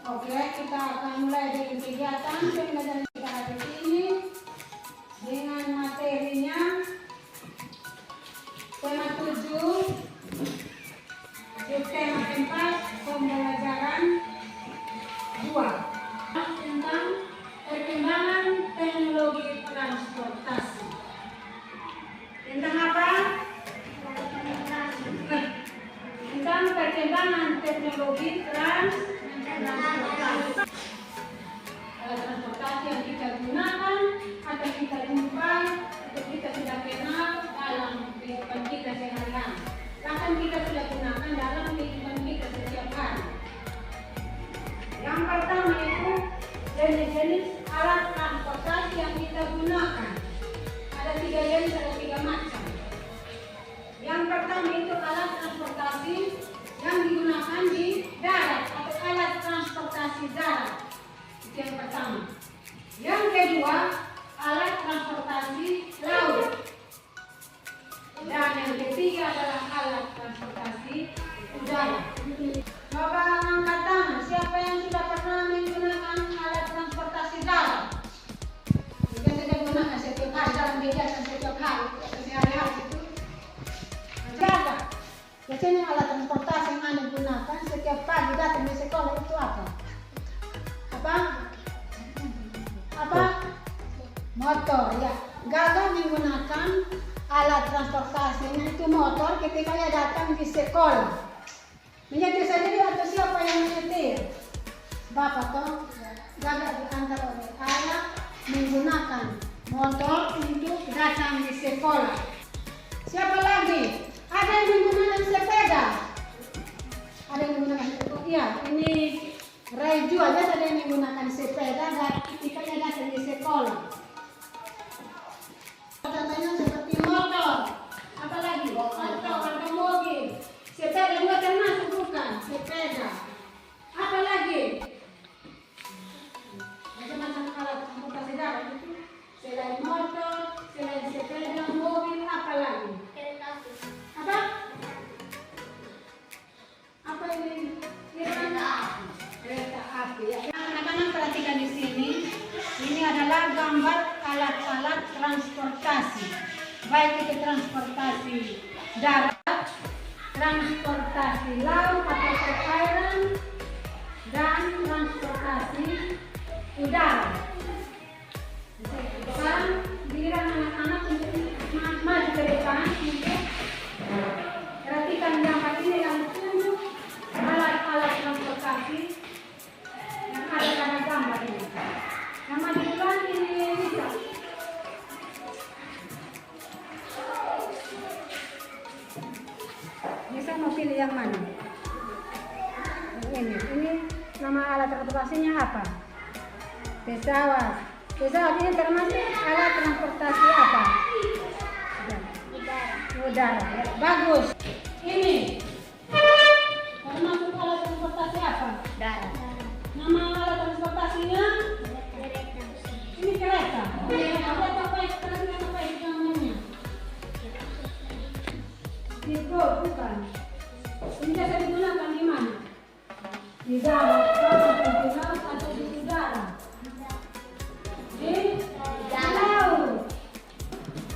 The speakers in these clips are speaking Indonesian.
Oke, kita akan mulai dengan kegiatan pembelajaran kita hari ini dengan materinya tema 7, tema 4, pembelajaran 2 tentang perkembangan teknologi transportasi. Tentang apa? Tentang perkembangan teknologi transportasi. Transportasi yang kita gunakan atau kita jumpai atau kita sudah kenal dalam kehidupan kita sehari-hari. Bahkan kita sudah gunakan dalam kehidupan kita setiap hari. Yang pertama itu jenis-jenis alat transportasi yang kita gunakan. Ada 3 jenis, ada 3 macam. Yang pertama itu alat transportasi yang digunakan di darat atau alat transportasi darat. Itu yang pertama. Yang kedua, alat transportasi laut. Dan yang ketiga adalah alat transportasi udara. Coba angkat tangan, siapa yang sudah pernah menggunakan alat transportasi darat? Kita sudah gunakan setiap hari dalam kegiatan setiap hari, sehari-hari itu. Jaga. Biasanya alat transportasi yang Anda gunakan setiap pagi datang di sekolah itu apa? Apa? Motor, ya. Gagal menggunakan alat transportasinya itu motor ketika ia datang di sekolah. Menyetir sendiri atau siapa yang menyetir? Bapak toh? Gagal diantar oleh ayah menggunakan motor untuk datang di sekolah. Siapa lagi? Ada yang menggunakan sepeda. Ada yang menggunakan sepeda. Ya, ini Rai juga ada yang menggunakan sepeda dan ketika ia datang di sekolah. Contohnya seperti motor. Apa lagi? Atau mobil. Sepeda juga termasuk bukan? Sepeda. Apa lagi? Macam-macam alat transportasi darat itu. Selain motor, selain sepeda, mobil, apa lagi? Apa? Apa ini? Kereta api. Ya. Anak-anak perhatikan di sini. Ini adalah gambar alat-alat transportasi. Baik itu transportasi darat, transportasi laut atau perairan, dan transportasi udara. Sekarang giliran anak-anak untuk maju ke depan untuk perhatikan gambar ini yang tunjuk alat-alat transportasi yang ada pada gambar ini. Yang maju duluan ini bisa. Bisa mau pilih yang mana? Ini nama alat transportasinya apa? Pesawat. Pesawat ini termasuk alat transportasi apa? Udara. Ya, bagus. Ini termasuk alat transportasi apa? Darat. Nama alat transportasinya? Ini kereta. Kereta apa itu namanya? Speedboat bukan? Ini biasa digunakan di mana? Di darat, di laut atau di udara? Di laut.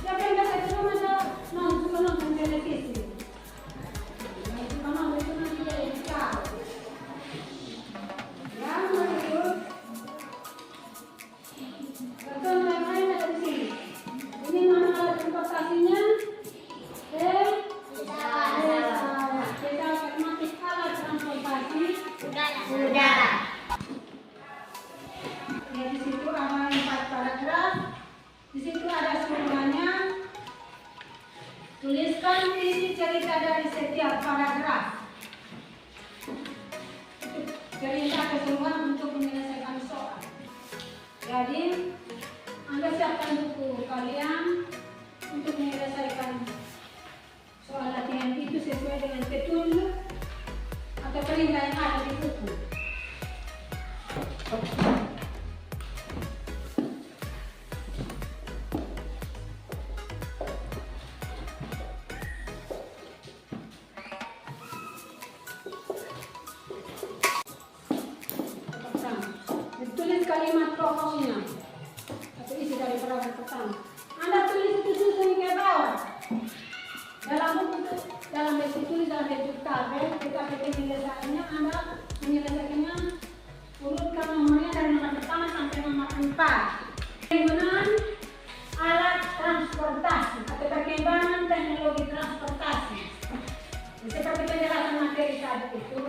Siapa yang biasa itu nonton televisi? Itu nanti jadi tahu. Yang berikut, contoh yang lain ada di sini. Ini nama alat transportasinya? Pesawat. Termasuk alat transportasi udara. Ya, di situ ada 4 paragraf. Di situ ada semuanya. Tuliskan isi cerita dari setiap paragraf. Cerita keseluruhan untuk menyelesaikan soal. Jadi, Anda siapkan buku kalian untuk menyelesaikan soal latihan itu sesuai dengan petunjuk atau perintah yang ada di buku. satu tabel, tetapi penyelesaiannya Anda menyelesaikannya urutkan nomornya dari nomor pertama sampai nomor 4. Penggunaan alat transportasi atau perkembangan teknologi transportasi. Seperti penjelasan materi tadi itu,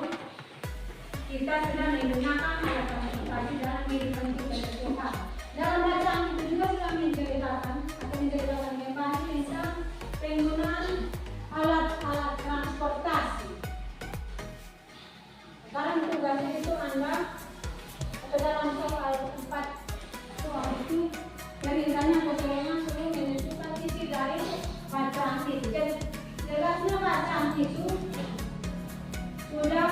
kita sudah menggunakan alat transportasi dalam kehidupan kita sehari-hari. Dalam bacaan itu juga sudah menceritakan kembali tentang penggunaan alat-alat transportasi. Sekarang tugasnya itu Anda atau dalam soal 4 soal itu perintahnya keseluruhan suruh menentukan isi dari bacaan itu. Jadi jelasnya bacaan itu sudah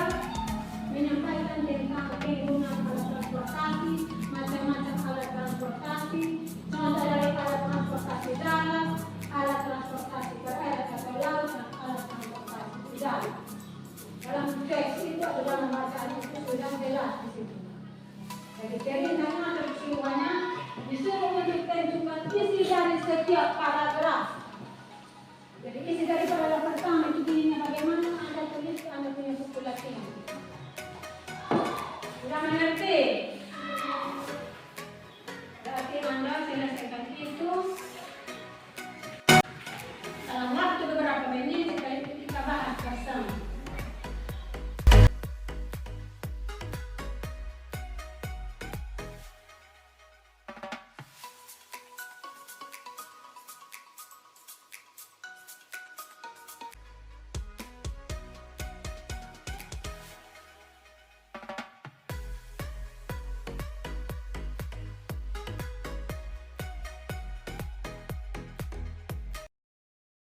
menyampaikan tentang penggunaan alat transportasi, macam-macam alat transportasi, contoh dari alat transportasi darat, alat transportasi berat atau laut, dan alat transportasi udara. Dalam teks itu atau dalam bacaan itu sudah jelas di situ. Jadi perintahnya atau keseluruhannya disuruh untuk tentukan isi dari setiap paragraf. Jadi isi dari paragraf pertama itu bunyinya bagaimana Anda tulis, Anda punya populasinya. Sudah mengerti? Berarti Anda